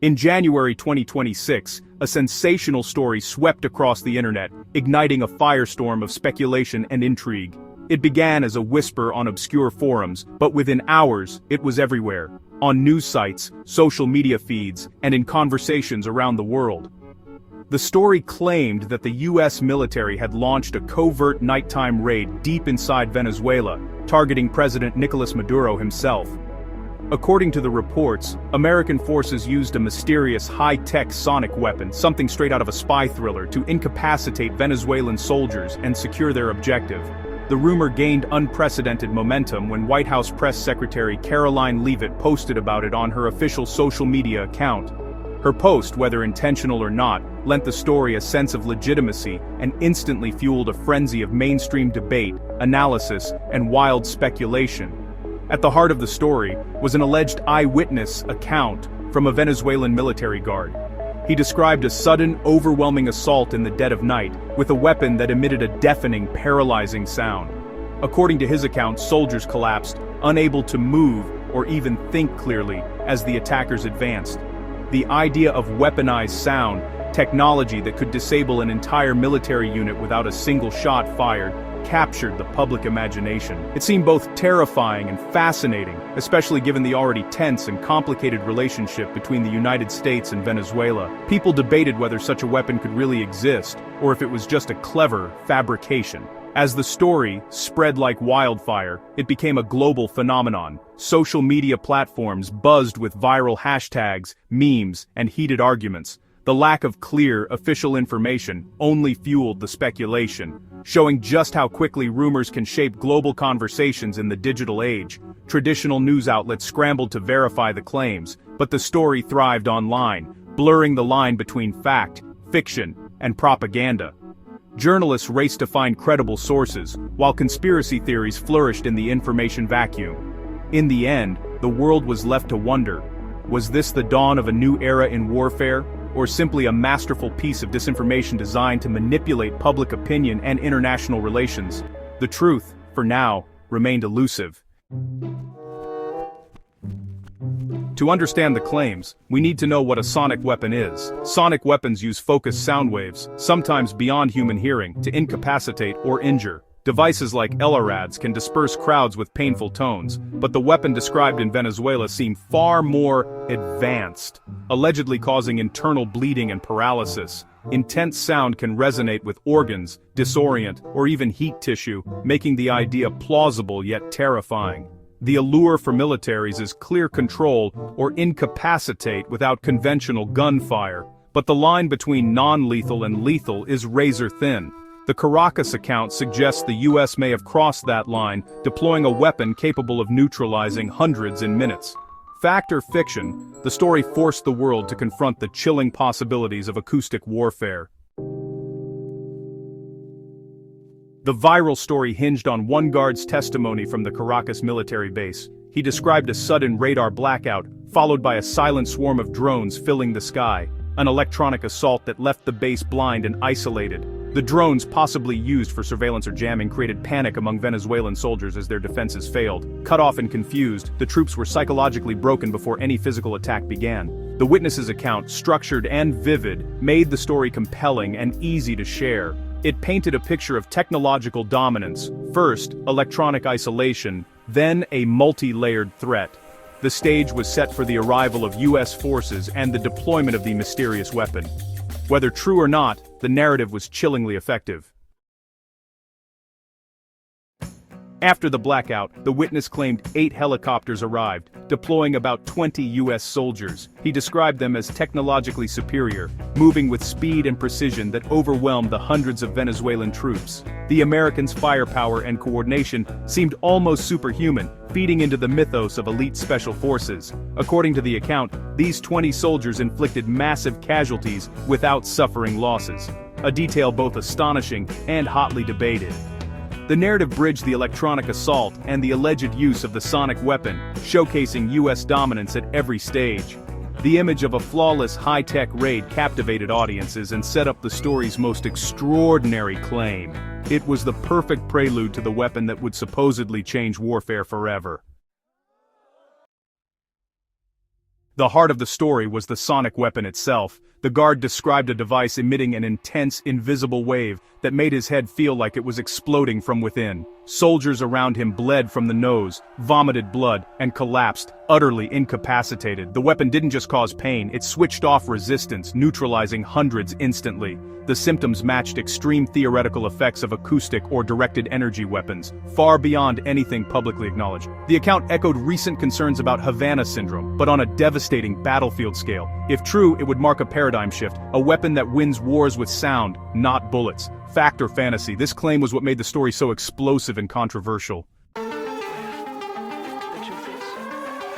In January 2026, a sensational story swept across the internet, igniting a firestorm of speculation and intrigue. It began as a whisper on obscure forums, but within hours, it was everywhere. On news sites, social media feeds, and in conversations around the world. The story claimed that the U.S. military had launched a covert nighttime raid deep inside Venezuela, targeting President Nicolas Maduro himself. According to the reports, American forces used a mysterious high-tech sonic weapon, something straight out of a spy thriller, to incapacitate Venezuelan soldiers and secure their objective. The rumor gained unprecedented momentum when White House Press Secretary Caroline Leavitt posted about it on her official social media account. Her post, whether intentional or not, lent the story a sense of legitimacy and instantly fueled a frenzy of mainstream debate, analysis, and wild speculation. At the heart of the story was an alleged eyewitness account from a Venezuelan military guard. He described a sudden, overwhelming assault in the dead of night, with a weapon that emitted a deafening, paralyzing sound. According to his account, soldiers collapsed, unable to move or even think clearly as the attackers advanced. The idea of weaponized sound, technology that could disable an entire military unit without a single shot fired, captured the public imagination. It seemed both terrifying and fascinating, especially given the already tense and complicated relationship between the United States and Venezuela. People debated whether such a weapon could really exist, or if it was just a clever fabrication. As the story spread like wildfire, it became a global phenomenon. Social media platforms buzzed with viral hashtags, memes, and heated arguments. The lack of clear, official information only fueled the speculation, showing just how quickly rumors can shape global conversations in the digital age. Traditional news outlets scrambled to verify the claims, but the story thrived online, blurring the line between fact, fiction, and propaganda. Journalists raced to find credible sources, while conspiracy theories flourished in the information vacuum. In the end, the world was left to wonder, was this the dawn of a new era in warfare, or simply a masterful piece of disinformation designed to manipulate public opinion and international relations? The truth, for now, remained elusive. To understand the claims, we need to know what a sonic weapon is. Sonic weapons use focused sound waves, sometimes beyond human hearing, to incapacitate or injure. Devices like LRADs can disperse crowds with painful tones, but the weapon described in Venezuela seemed far more advanced, allegedly causing internal bleeding and paralysis. Intense sound can resonate with organs, disorient, or even heat tissue, making the idea plausible yet terrifying. The allure for militaries is clear control or incapacitate without conventional gunfire, but the line between non-lethal and lethal is razor-thin. The Caracas account suggests the U.S. may have crossed that line, deploying a weapon capable of neutralizing hundreds in minutes. Fact or fiction, the story forced the world to confront the chilling possibilities of acoustic warfare. The viral story hinged on one guard's testimony from the Caracas military base. He described a sudden radar blackout, followed by a silent swarm of drones filling the sky, an electronic assault that left the base blind and isolated. The drones, possibly used for surveillance or jamming, created panic among Venezuelan soldiers as their defenses failed. Cut off and confused, the troops were psychologically broken before any physical attack began. The witness's account, structured and vivid, made the story compelling and easy to share. It painted a picture of technological dominance, first electronic isolation, then a multi-layered threat. The stage was set for the arrival of U.S. forces and the deployment of the mysterious weapon. Whether true or not, the narrative was chillingly effective. After the blackout, the witness claimed 8 helicopters arrived, deploying about 20 U.S. soldiers. He described them as technologically superior, moving with speed and precision that overwhelmed the hundreds of Venezuelan troops. The Americans' firepower and coordination seemed almost superhuman, feeding into the mythos of elite special forces. According to the account, these 20 soldiers inflicted massive casualties without suffering losses, a detail both astonishing and hotly debated. The narrative bridged the electronic assault and the alleged use of the sonic weapon, showcasing U.S. dominance at every stage. The image of a flawless high-tech raid captivated audiences and set up the story's most extraordinary claim. It was the perfect prelude to the weapon that would supposedly change warfare forever. The heart of the story was the sonic weapon itself. The guard described a device emitting an intense, invisible wave that made his head feel like it was exploding from within. Soldiers around him bled from the nose, vomited blood, and collapsed, utterly incapacitated. The weapon didn't just cause pain, it switched off resistance, neutralizing hundreds instantly. The symptoms matched extreme theoretical effects of acoustic or directed energy weapons, far beyond anything publicly acknowledged. The account echoed recent concerns about Havana syndrome, but on a devastating battlefield scale. If true, it would mark a paradigm shift, a weapon that wins wars with sound, not bullets. Fact or fantasy, this claim was what made the story so explosive and controversial.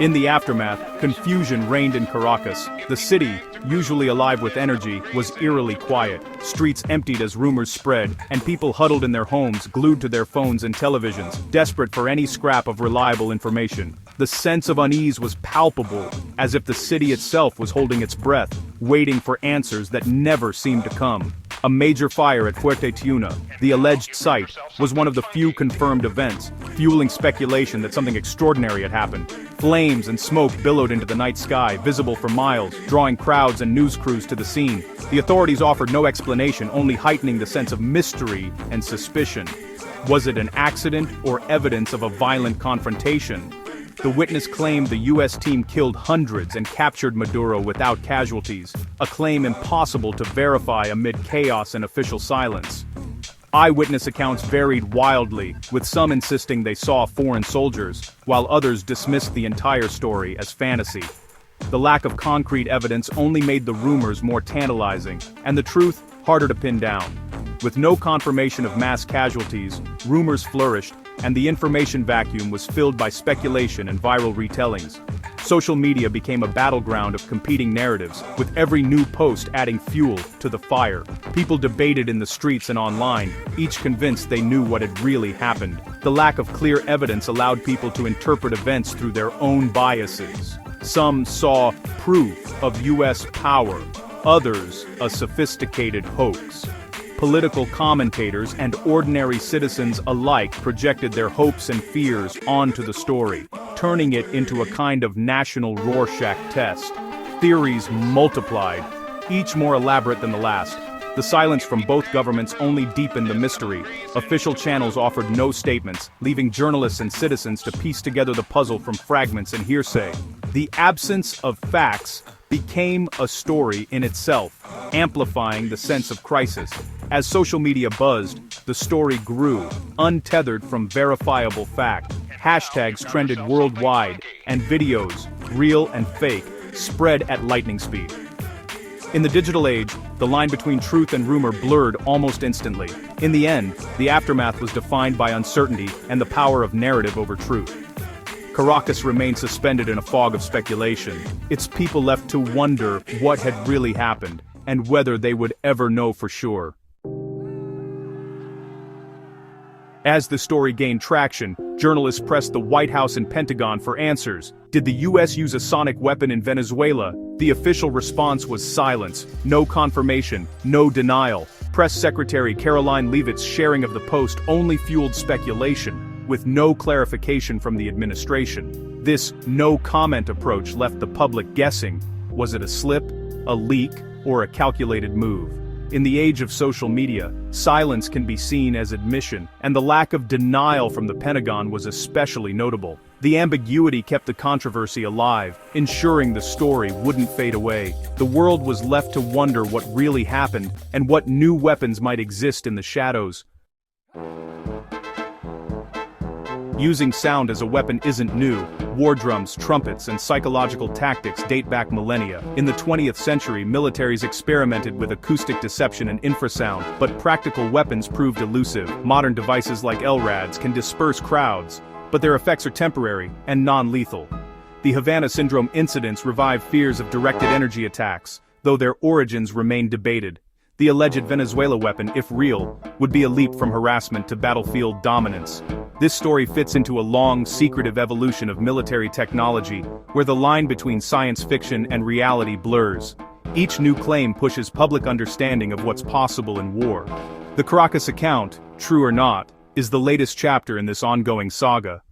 In the aftermath, confusion reigned in Caracas. The city, usually alive with energy, was eerily quiet. Streets emptied as rumors spread, and people huddled in their homes, glued to their phones and televisions, desperate for any scrap of reliable information. The sense of unease was palpable, as if the city itself was holding its breath, waiting for answers that never seemed to come. A major fire at Fuerte Tiuna, the alleged site, was one of the few confirmed events, fueling speculation that something extraordinary had happened. Flames and smoke billowed into the night sky, visible for miles, drawing crowds and news crews to the scene. The authorities offered no explanation, only heightening the sense of mystery and suspicion. Was it an accident or evidence of a violent confrontation? The witness claimed the U.S. team killed hundreds and captured Maduro without casualties, a claim impossible to verify amid chaos and official silence. Eyewitness accounts varied wildly, with some insisting they saw foreign soldiers, while others dismissed the entire story as fantasy. The lack of concrete evidence only made the rumors more tantalizing, and the truth harder to pin down. With no confirmation of mass casualties, rumors flourished, and the information vacuum was filled by speculation and viral retellings. Social media became a battleground of competing narratives, with every new post adding fuel to the fire. People debated in the streets and online, each convinced they knew what had really happened. The lack of clear evidence allowed people to interpret events through their own biases. Some saw proof of U.S. power, others a sophisticated hoax. Political commentators and ordinary citizens alike projected their hopes and fears onto the story, turning it into a kind of national Rorschach test. Theories multiplied, each more elaborate than the last. The silence from both governments only deepened the mystery. Official channels offered no statements, leaving journalists and citizens to piece together the puzzle from fragments and hearsay. The absence of facts became a story in itself, amplifying the sense of crisis. As social media buzzed, the story grew, untethered from verifiable fact. Hashtags trended worldwide, and videos, real and fake, spread at lightning speed. In the digital age, the line between truth and rumor blurred almost instantly. In the end, the aftermath was defined by uncertainty and the power of narrative over truth. Caracas remained suspended in a fog of speculation, its people left to wonder what had really happened, and whether they would ever know for sure. As the story gained traction, journalists pressed the White House and Pentagon for answers. Did the U.S. use a sonic weapon in Venezuela? The official response was silence, no confirmation, no denial. Press Secretary Caroline Leavitt's sharing of the post only fueled speculation, with no clarification from the administration. This no-comment approach left the public guessing. Was it a slip, a leak, or a calculated move? In the age of social media, silence can be seen as admission, and the lack of denial from the Pentagon was especially notable. The ambiguity kept the controversy alive, ensuring the story wouldn't fade away. The world was left to wonder what really happened, and what new weapons might exist in the shadows. Using sound as a weapon isn't new. War drums, trumpets, and psychological tactics date back millennia. In the 20th century, militaries experimented with acoustic deception and infrasound, but practical weapons proved elusive. Modern devices like LRADs can disperse crowds, but their effects are temporary and non-lethal. The Havana syndrome incidents revived fears of directed energy attacks, though their origins remain debated. The alleged Venezuela weapon, if real, would be a leap from harassment to battlefield dominance. This story fits into a long, secretive evolution of military technology, where the line between science fiction and reality blurs. Each new claim pushes public understanding of what's possible in war. The Caracas account, true or not, is the latest chapter in this ongoing saga.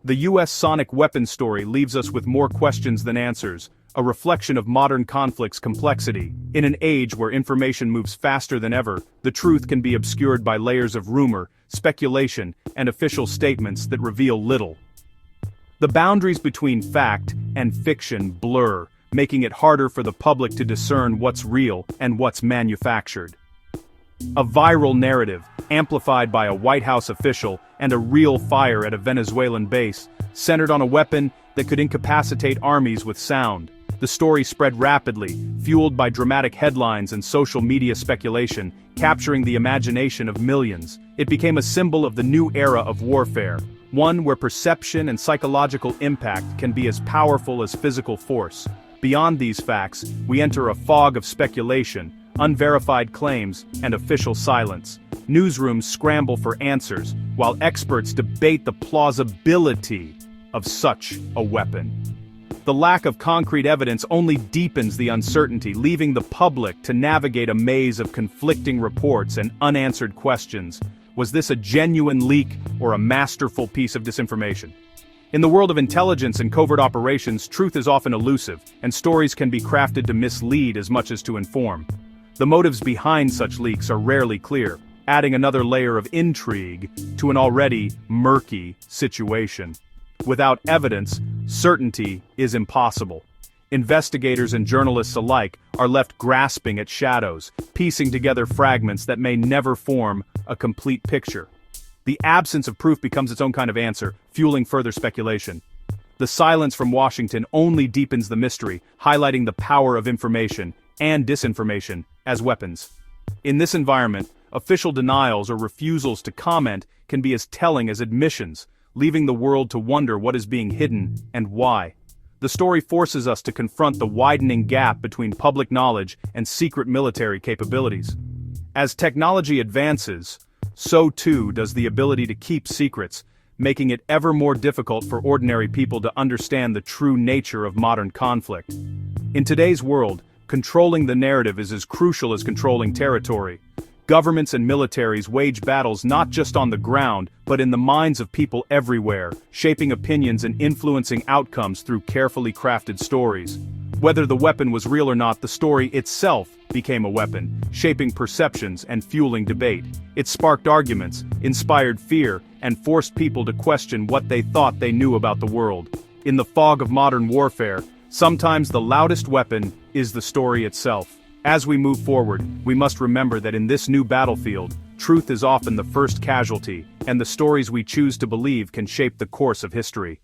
The U.S. sonic weapon story leaves us with more questions than answers, a reflection of modern conflict's complexity. In an age where information moves faster than ever, the truth can be obscured by layers of rumor, speculation, and official statements that reveal little. The boundaries between fact and fiction blur, making it harder for the public to discern what's real and what's manufactured. A viral narrative, amplified by a White House official, and a real fire at a Venezuelan base, centered on a weapon that could incapacitate armies with sound. The story spread rapidly, fueled by dramatic headlines and social media speculation, capturing the imagination of millions. It became a symbol of the new era of warfare, one where perception and psychological impact can be as powerful as physical force. Beyond these facts, we enter a fog of speculation, unverified claims, and official silence. Newsrooms scramble for answers, while experts debate the plausibility of such a weapon. The lack of concrete evidence only deepens the uncertainty, leaving the public to navigate a maze of conflicting reports and unanswered questions. Was this a genuine leak or a masterful piece of disinformation? In the world of intelligence and covert operations, truth is often elusive, and stories can be crafted to mislead as much as to inform. The motives behind such leaks are rarely clear, adding another layer of intrigue to an already murky situation. Without evidence, certainty is impossible. Investigators and journalists alike are left grasping at shadows, piecing together fragments that may never form a complete picture. The absence of proof becomes its own kind of answer, fueling further speculation. The silence from Washington only deepens the mystery, highlighting the power of information and disinformation as weapons. In this environment, official denials or refusals to comment can be as telling as admissions, leaving the world to wonder what is being hidden and why. The story forces us to confront the widening gap between public knowledge and secret military capabilities. As technology advances, so too does the ability to keep secrets, making it ever more difficult for ordinary people to understand the true nature of modern conflict. In today's world, controlling the narrative is as crucial as controlling territory. Governments and militaries wage battles not just on the ground, but in the minds of people everywhere, shaping opinions and influencing outcomes through carefully crafted stories. Whether the weapon was real or not, the story itself became a weapon, shaping perceptions and fueling debate. It sparked arguments, inspired fear, and forced people to question what they thought they knew about the world. In the fog of modern warfare, sometimes the loudest weapon is the story itself. As we move forward, we must remember that in this new battlefield, truth is often the first casualty, and the stories we choose to believe can shape the course of history.